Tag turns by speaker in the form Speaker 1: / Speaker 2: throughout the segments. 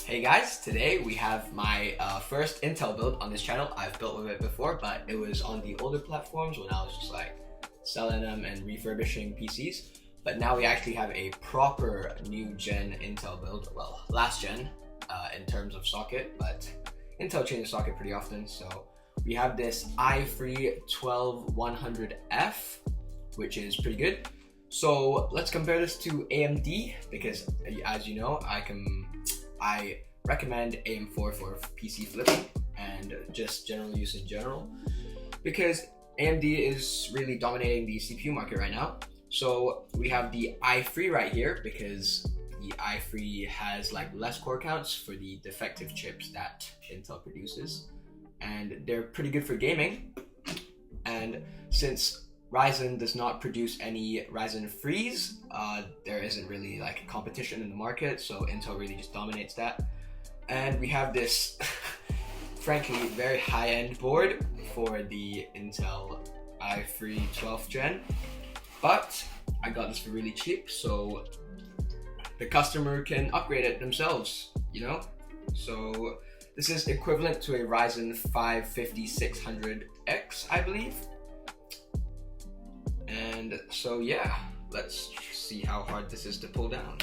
Speaker 1: Hey guys, today we have my first Intel build on this channel. I've built with it before, but it was on the older platforms when I was just like selling them and refurbishing PCs. But now we actually have a proper new gen Intel build, well, last gen in terms of socket, but Intel changes socket pretty often. So we have this i3 12100F, which is pretty good. So let's compare this to AMD because, as you know, I recommend AM4 for PC flipping and just general use in general because AMD is really dominating the CPU market right now. So we have the i3 right here because the i3 has like less core counts for the defective chips that Intel produces, and they're pretty good for gaming. And since Ryzen does not produce any Ryzen 3s, there isn't really like competition in the market, so Intel really just dominates that. And we have this frankly very high-end board for the Intel i3 12th gen, but I got this for really cheap, so the customer can upgrade it themselves, you know? So this is equivalent to a Ryzen 5 5600X, I believe. And so yeah, let's see how hard this is to pull down.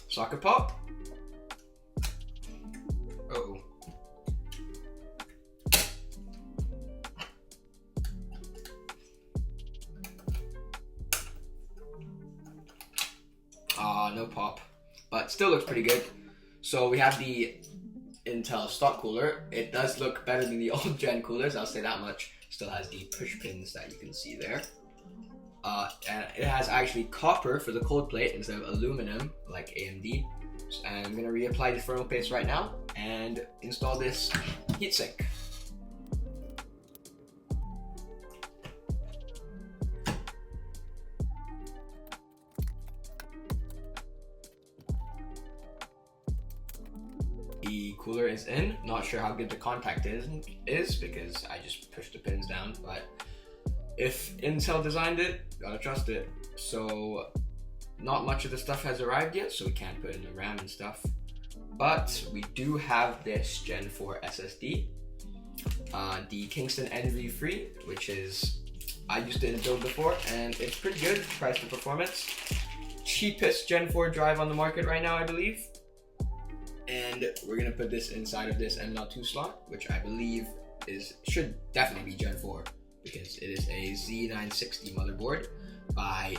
Speaker 1: Socket pop. Uh-oh. No pop, but still looks pretty good. So we have the Intel stock cooler. It does look better than the old gen coolers, I'll say that much. Still has the push pins that you can see there. And it has actually copper for the cold plate instead of aluminum like AMD. And I'm gonna reapply the thermal paste right now and install this heatsink. The cooler is in. Not sure how good the contact is because I just pushed the pins down, but if Intel designed it, gotta trust it. So not much of the stuff has arrived yet, so we can't put in the RAM and stuff. But we do have this Gen 4 SSD, the Kingston NV3, which is, I used it in a build before, and it's pretty good price to performance. Cheapest Gen 4 drive on the market right now, I believe. And we're gonna put this inside of this M.2 slot, which I believe should definitely be Gen 4 because it is a Z960 motherboard by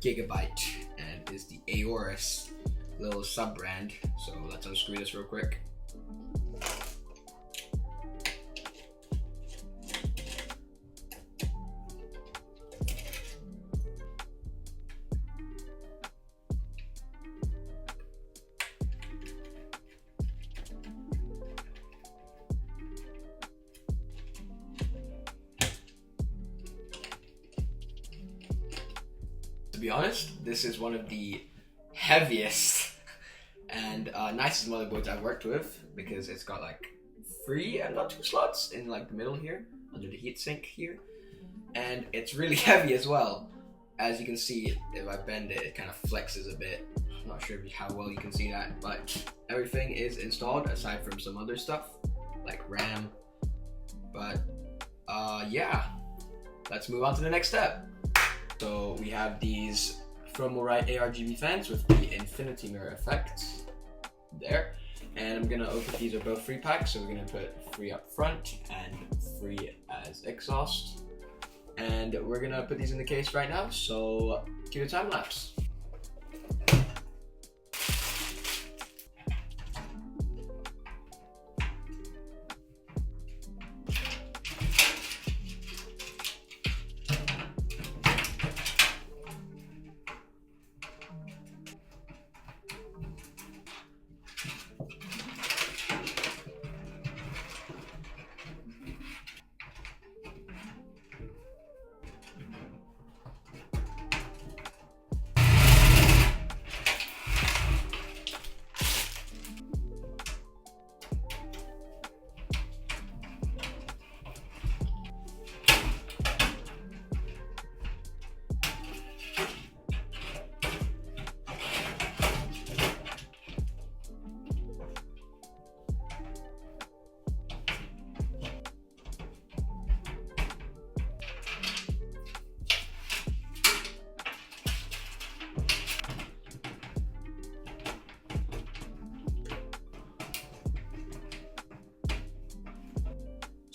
Speaker 1: Gigabyte and is the Aorus little sub brand. So let's unscrew this real quick. To be honest, this is one of the heaviest and nicest motherboards I've worked with because it's got like 3 M.2 slots in like the middle here, under the heatsink here, and it's really heavy as well. As you can see, if I bend it, it kind of flexes a bit. I'm not sure how well you can see that, but everything is installed aside from some other stuff like RAM. But yeah, let's move on to the next step. So we have these Thermalright ARGB fans with the infinity mirror effect there. And I'm gonna open, these are both free packs, so we're gonna put 3 up front and 3 as exhaust. And we're gonna put these in the case right now, so cue the time lapse.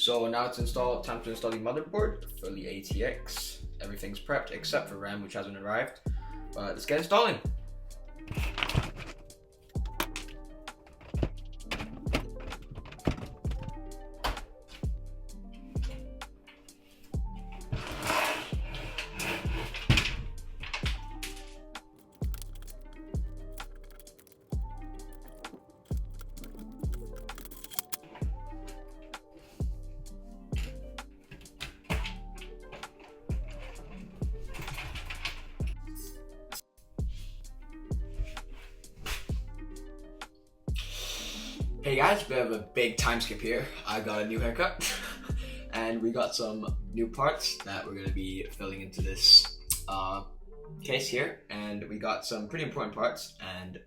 Speaker 1: So now it's installed, time to install the motherboard for the ATX. Everything's prepped except for RAM, which hasn't arrived. But let's get installing. Hey guys, we have a big time skip here. I got a new haircut and we got some new parts that we're going to be filling into this case here, and we got some pretty important parts and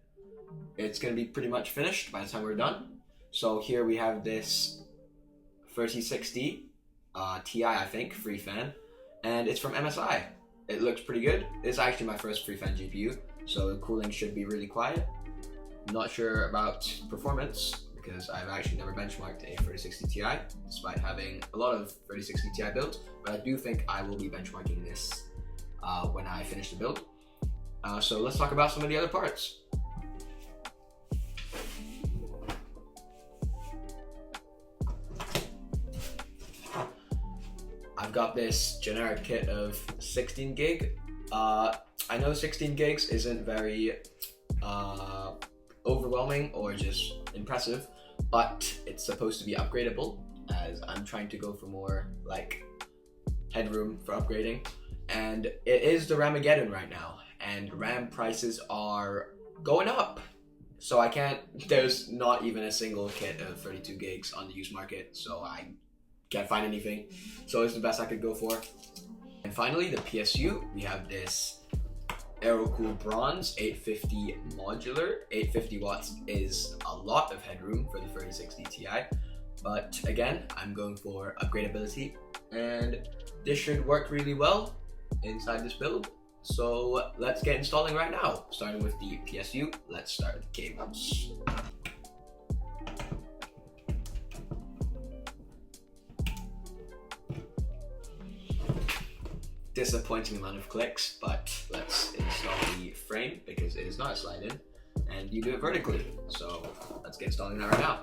Speaker 1: it's going to be pretty much finished by the time we're done. So here we have this 3060 Ti, I think, free fan, and it's from MSI. It looks pretty good. It's actually my first free fan GPU, so the cooling should be really quiet. Not sure about performance because I've actually never benchmarked a 3060 Ti despite having a lot of 3060 Ti builds, but I do think I will be benchmarking this when I finish the build. So let's talk about some of the other parts. I've got this generic kit of 16 gig. I know 16 gigs isn't very overwhelming or just impressive, but it's supposed to be upgradable as I'm trying to go for more like headroom for upgrading, and it is the Ramageddon right now and RAM prices are going up, so there's not even a single kit of 32 gigs on the used market, so I can't find anything, so it's the best I could go for. And finally, the PSU, we have this Aerocool Bronze 850 modular. 850 watts is a lot of headroom for the 3060 Ti, but again, I'm going for upgradability and this should work really well inside this build. So let's get installing right now. Starting with the PSU, let's start the cables. Disappointing amount of clicks, but let's install the frame because it is not a slide-in and you do it vertically. So let's get installing that right now.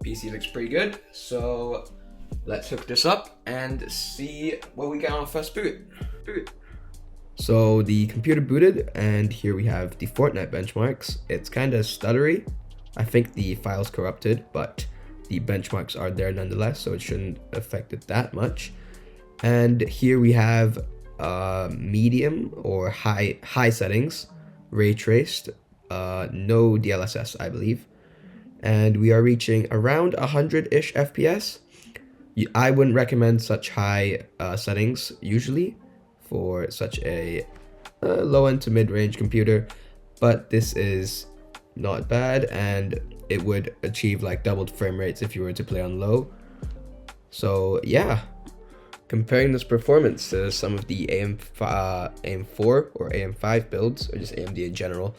Speaker 1: PC looks pretty good, so let's hook this up and see what we got on first boot. So the computer booted, and here we have the Fortnite benchmarks. It's kind of stuttery. I think the file's corrupted, but the benchmarks are there nonetheless, so it shouldn't affect it that much. And here we have medium or high settings, ray traced, no DLSS, I believe. And we are reaching around 100-ish FPS. I wouldn't recommend such high settings usually for such a low-end to mid-range computer, but this is not bad and it would achieve like doubled frame rates if you were to play on low. So yeah, comparing this performance to some of the AM4 or AM5 builds, or just AMD in general,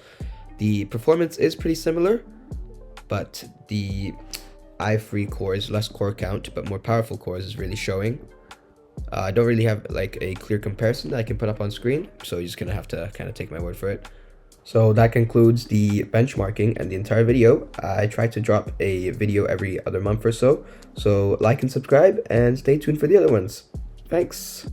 Speaker 1: the performance is pretty similar, but the i3 cores, less core count, but more powerful cores is really showing. I don't really have like a clear comparison that I can put up on screen, so you're just gonna have to kind of take my word for it. So that concludes the benchmarking and the entire video. I try to drop a video every other month or so, so like and subscribe and stay tuned for the other ones. Thanks.